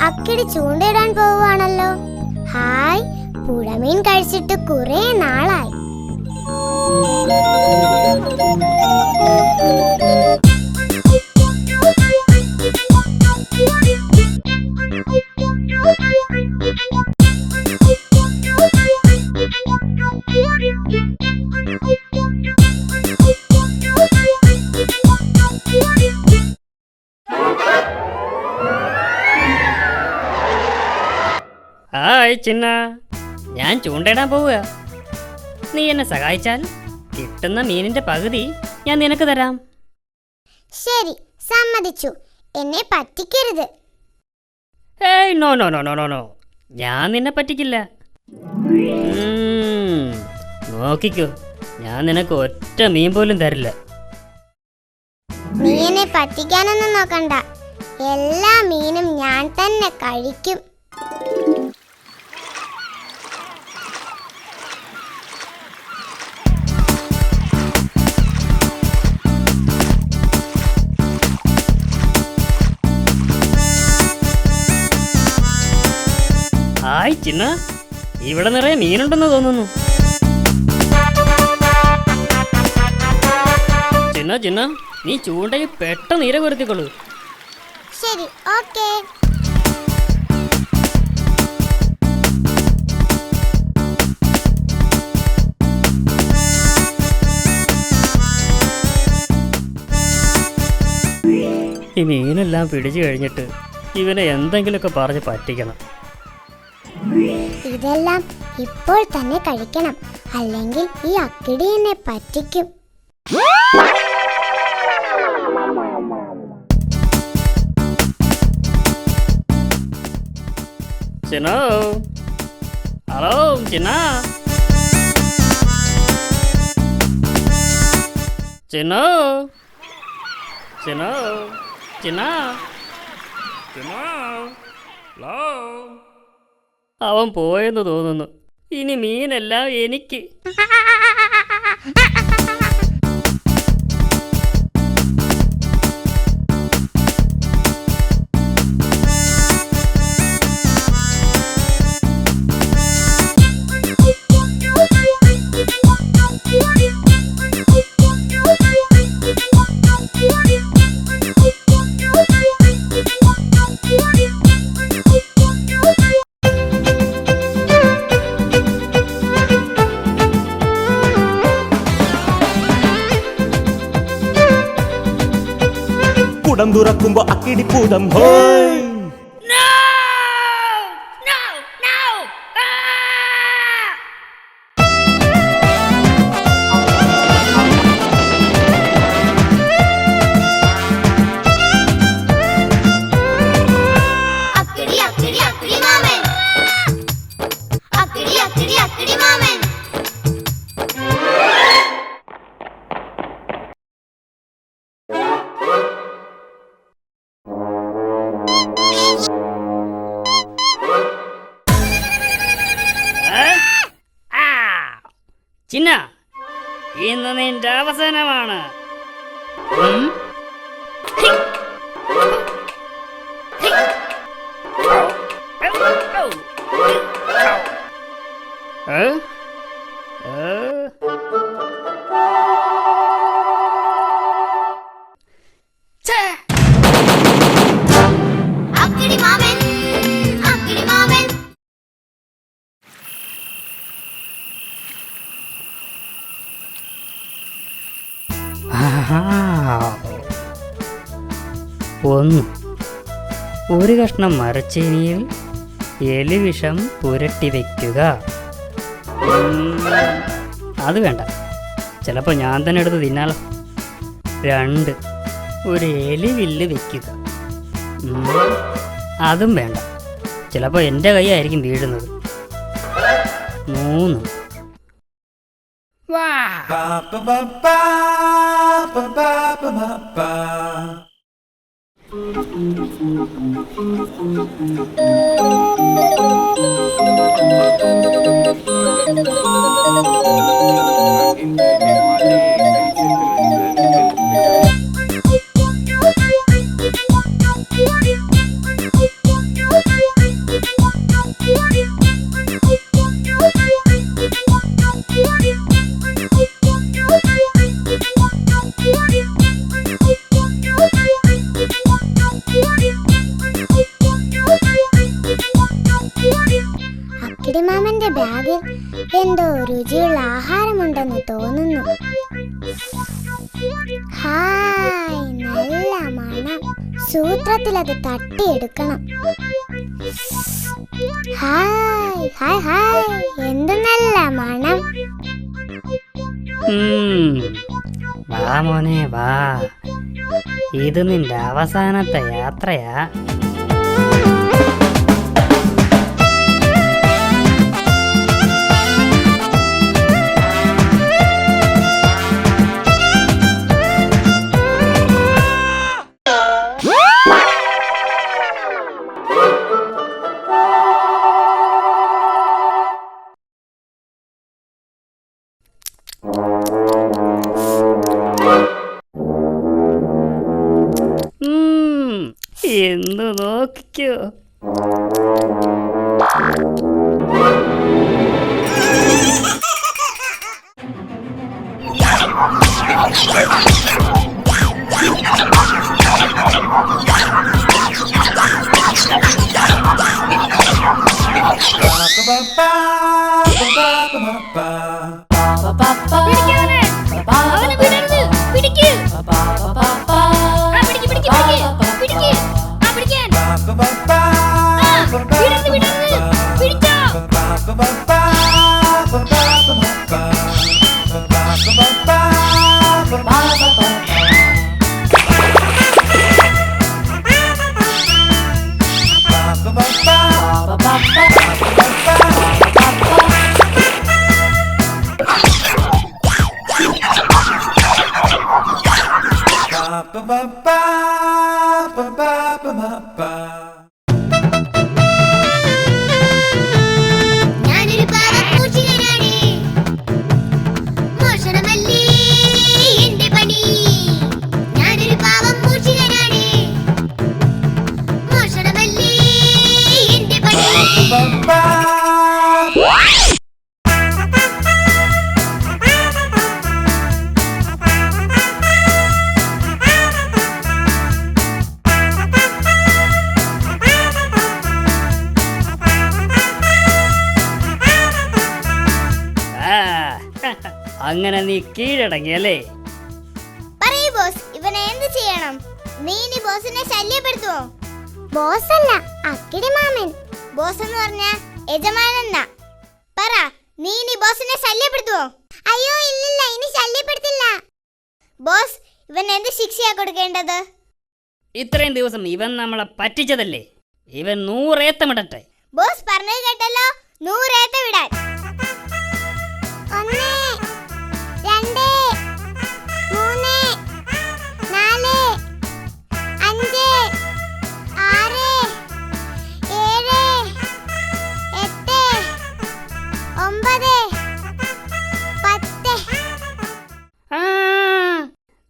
അക്കിടി ചൂണ്ടയിടാൻ പോവാണല്ലോ. Hi, പുഴമീൻ കഴിച്ചിട്ട് കുറെ നാളായി. ഹായ് ചിന്ന, ഞാൻ ചൂണ്ടയിടാൻ പോവുക. നീ എന്നെ സഹായിച്ചാൽ കിട്ടുന്ന മീനിന്റെ പകുതി ഞാൻ നിനക്ക് തരാം. ശരി, സമ്മതിച്ചു. എന്നെ പറ്റിക്കരുത്. ഏയ് no no no no no no, ഞാൻ നിന്നെ പറ്റിക്കില്ല. നോക്കിക്കോ, ഞാൻ നിനക്ക് ഒറ്റ മീൻ പോലും തരില്ല. നീ എന്നെ പറ്റിക്കാനൊന്നും നോക്കണ്ട. എല്ലാ മീനും ഞാൻ തന്നെ കഴിക്കും. ഹായ് ചിന്ന, ഇവിടെ നിറയെ മീനുണ്ടെന്ന് തോന്നുന്നു. ചിന്ന ചിന്ന, നീ ചൂണ്ടയിൽ പെട്ടെന്ന് ഇര കൊരുത്തിക്കൊള്ളു. ശരി, ഓക്കേ. ഈ മീനെല്ലാം പിടിച്ചു കഴിഞ്ഞിട്ട് ഇവനെ എന്തെങ്കിലുമൊക്കെ പറഞ്ഞ് പറ്റിക്കണം. ഇതെല്ലാം ഇപ്പോൾ തന്നെ കഴിക്കണം, അല്ലെങ്കിൽ ഈ അക്കിടി എന്നെ പറ്റിക്കും. ചിന്നോ, ഹലോ ചിന്ന, ചിന്നോ, ചിന്നോ, ചിന്ന, ചിന്നോ, ഹലോ. അവൻ പോയെന്ന് തോന്നുന്നു. ഇനി മീനെല്ലാം എനിക്ക്. കുടം തുറക്കുമ്പോ അക്കിടിപ്പൂതം ഹോയ്. ചിന്ന, ഇന്ന് നിന്റെ അവസാനമാണ്. ഒരു കഷ്ണം മരച്ചീനിയിൽ എലിവിഷം പുരട്ടി വയ്ക്കുക. അത് വേണ്ട, ചിലപ്പോൾ ഞാൻ തന്നെ എടുത്ത് തിന്നാലോ. 2, ഒരു എലിവില്ല് വയ്ക്കുക. അതും വേണ്ട, ചിലപ്പോൾ എൻ്റെ കൈയായിരിക്കും വീഴുന്നത്. 3, വാ അക്കിടിമാമന്റെ ബാഗിൽ എന്തോ രുചിയുള്ള ആഹാരമുണ്ടെന്ന് തോന്നുന്നു. ഹായ്, നല്ല മണം. സൂത്രത്തിൽ അത് തട്ടിയെടുക്കണം. ഹായ് ഹായ് ഹായ്, എന്ത് നല്ല മണം. വാ മോനെ വാ, ഇത് നിന്റെ അവസാനത്തെ യാത്രയാ. എന്ന് നോക്കിക്കോ. ഞാനൊരു പാവപ്പൂച്ചികനാണ്. മോഷണമല്ലേ എന്റെ പണി. ഞാനൊരു പാവപ്പൂച്ചികനാണ്. മോഷണമല്ലേ എന്റെ പണി. അങ്ങനെ നീ കീഴടങ്ങിയല്ലേ? പറയൂ ബോസ്, ഇവനെ എന്ത് ചെയ്യണം? നീ ഇനി ബോസിനെ ശല്യപ്പെടുത്തുവോ? ബോസ് അല്ല, അക്കിടി മാമൻ. ബോസ് എന്ന് പറഞ്ഞ യജമാനെന്നാ. പറ, നീ ഇനി ബോസിനെ ശല്യപ്പെടുത്തുവോ? അയ്യോ ഇല്ലില്ല, ഇനി ശല്യപ്പെടുത്തില്ല. ബോസ്, ഇവൻ എന്ത് ശിക്ഷയാ കൊടുക്കേണ്ടത്? ഇത്രയും ദിവസം ഇവൻ നമ്മളെ പറ്റിച്ചതല്ലേ, ഇവൻ 100 ഏത്തമിടട്ടെ. ബോസ് പറഞ്ഞത് കേട്ടല്ലോ, 100 ഏത്ത വിടാൻ. 1 2 3 4 5 6 7 8 9 10. ആ,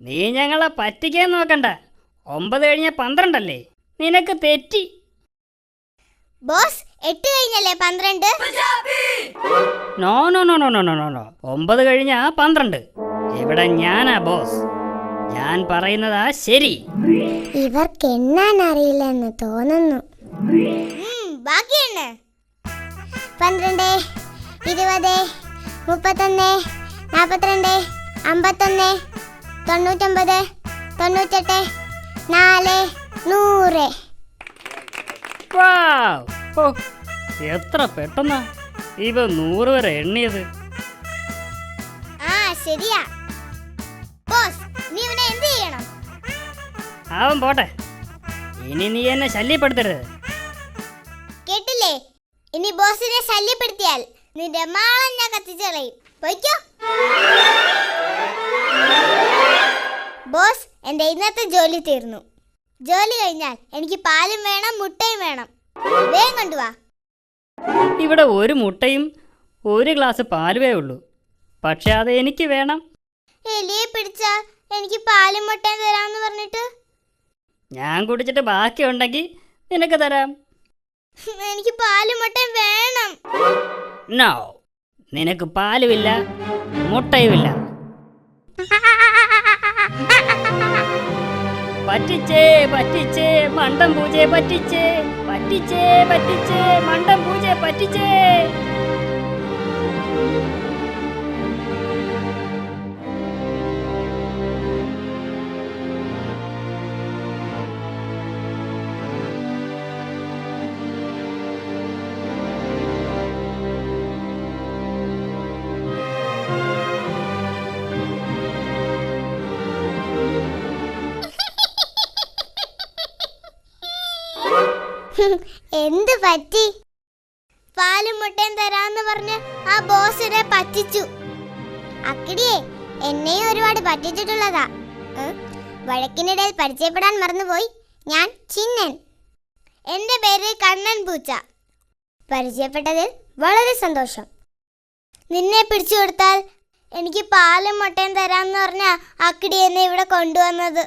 നീ ഞങ്ങളെ പറ്റിക്കാൻ നോക്കണ്ട. 9 കഴിഞ്ഞ 12 അല്ലേ? നിനക്ക് തെറ്റി. ബോസ്, 8 കഴിഞ്ഞല്ലേ 12? No no no no no no no 9 കഴിഞ്ഞ 12. ഇവിടെ ഞാനാ ബോസ്. ഞാൻ പറയുന്നതാ ശരി. ഇവർക്ക് എണ്ണാൻ അറിയില്ലെന്ന് തോന്നുന്നു. ബാക്കി എണ്ണ. 12 20 31 42 51 99 98 4 100. വാവ്! ഓ, എത്ര പെട്ടെന്നാ ഇവ 100 വരെ എണ്ണിയത്. ആ ശരിയാ. ബോസ്, നീ ഇവനെ എന്ത് ചെയ്യണം? അവൻ പോട്ടെ, ഇനി നീ എന്നെ ശല്യപ്പെടുത്തരുത്. കേട്ടില്ലേ? ഇനി ബോസിനെ ശല്യപ്പെടുത്തിയാൽ നിന്റെ മാളം ഞാൻ കത്തിച്ചളയും. പോയിക്കോ. ബോസ്, എന്റെ ഇന്നത്തെ ജോലി തീർന്നു. ജോലി കഴിഞ്ഞാൽ എനിക്ക് പാലും വേണം, മുട്ടയും വേണം. വേഗം കൊണ്ടുവാ. ഇവിടെ ഒരു മുട്ടയും ഒരു ഗ്ലാസ് പാലുവേ ഉള്ളൂ. പക്ഷെ അത് എനിക്ക് വേണം. എലിയെ പിടിച്ചാ എനിക്ക് പാലും മുട്ടയും തരാമെന്ന് പറഞ്ഞിട്ട് ഞാൻ കുടിച്ചിട്ട് ബാക്കിയുണ്ടെങ്കിൽ നിനക്ക് തരാം. എനിക്ക് പാലും മുട്ടയും വേണം. നോ, നിനക്ക് പാലുമില്ല, മുട്ടയുമില്ല. പറ്റിച്ചേ പറ്റിച്ചേ മണ്ടം പൂജയെ പറ്റിച്ചേ, പറ്റിച്ചേ പറ്റിച്ചേ മണ്ടം പൂജയെ പറ്റിച്ചേ. എന്ത് പറ്റി? പാലും മുട്ടയും തരാന്ന് പറഞ്ഞ് ആ ബോസിനെ പറ്റിച്ചു. അക്കിടിയെ എന്നെയും ഒരുപാട് പറ്റിച്ചിട്ടുള്ളതാ. വഴക്കിനിടയിൽ പരിചയപ്പെടാൻ മറന്നുപോയി. ഞാൻ ചിന്നൻ. എന്റെ പേര് കണ്ണൻ പൂച്ച. പരിചയപ്പെട്ടതിൽ വളരെ സന്തോഷം. നിന്നെ പിടിച്ചു കൊടുത്താൽ എനിക്ക് പാലും മുട്ടയും തരാന്ന് പറഞ്ഞ അക്കിടി എന്നെ ഇവിടെ കൊണ്ടുവന്നത്.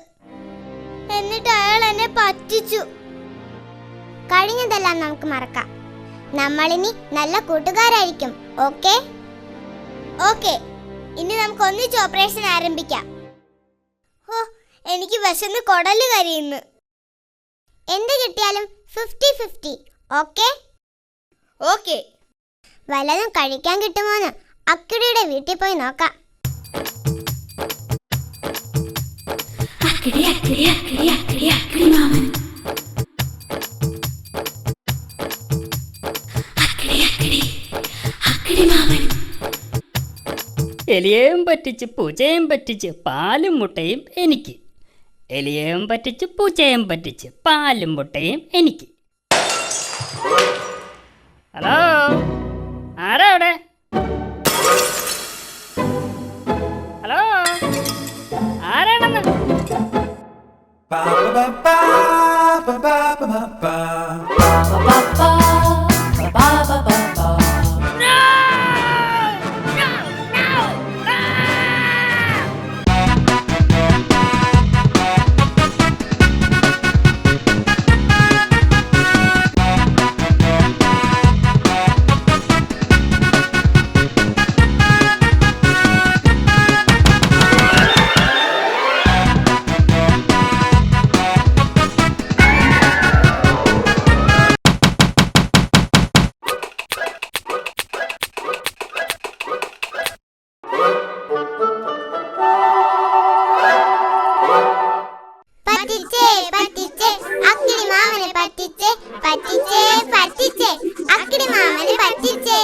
എന്നിട്ട് അയാൾ എന്നെ പറ്റിച്ചു. കഴിഞ്ഞതെല്ലാം നമുക്ക് മറക്കാം. നമ്മളിനി നല്ല കൂട്ടുകാരായിരിക്കും. ഓക്കെ ഓക്കെ, ഇനി നമുക്ക് ഒന്നിച്ച് ഓപ്പറേഷൻ ആരംഭിക്കാം. ഓ, എനിക്ക് വിശന്ന് കൊടല് കരിയുന്നു. എന്ത് കിട്ടിയാലും 50-50. Okay okay. വല്ലതും കഴിക്കാൻ കിട്ടുമോന്ന് അക്കിടിയുടെ വീട്ടിൽ പോയി നോക്കാം. അക്കിടി അക്കിടി അക്കിടി അക്കിടി അക്കിടി മാമൻ. എലിയേയും പറ്റിച്ച് പൂച്ചയും പറ്റിച്ച് പാലും മുട്ടയും എനിക്ക്. എലിയേയും പറ്റിച്ച് പൂച്ചയും പറ്റിച്ച് പാലും മുട്ടയും എനിക്ക്. ഹലോ, ആരാ അവിടെ? ഹലോ, ആരാണെന്ന്? പറ്റിച്ചേ പറ്റിച്ചേ അക്കിടി മാമനെ പറ്റിച്ചേ, പറ്റിച്ചേ പറ്റിച്ചേ അക്കിടി മാമനെ പറ്റിച്ചേ.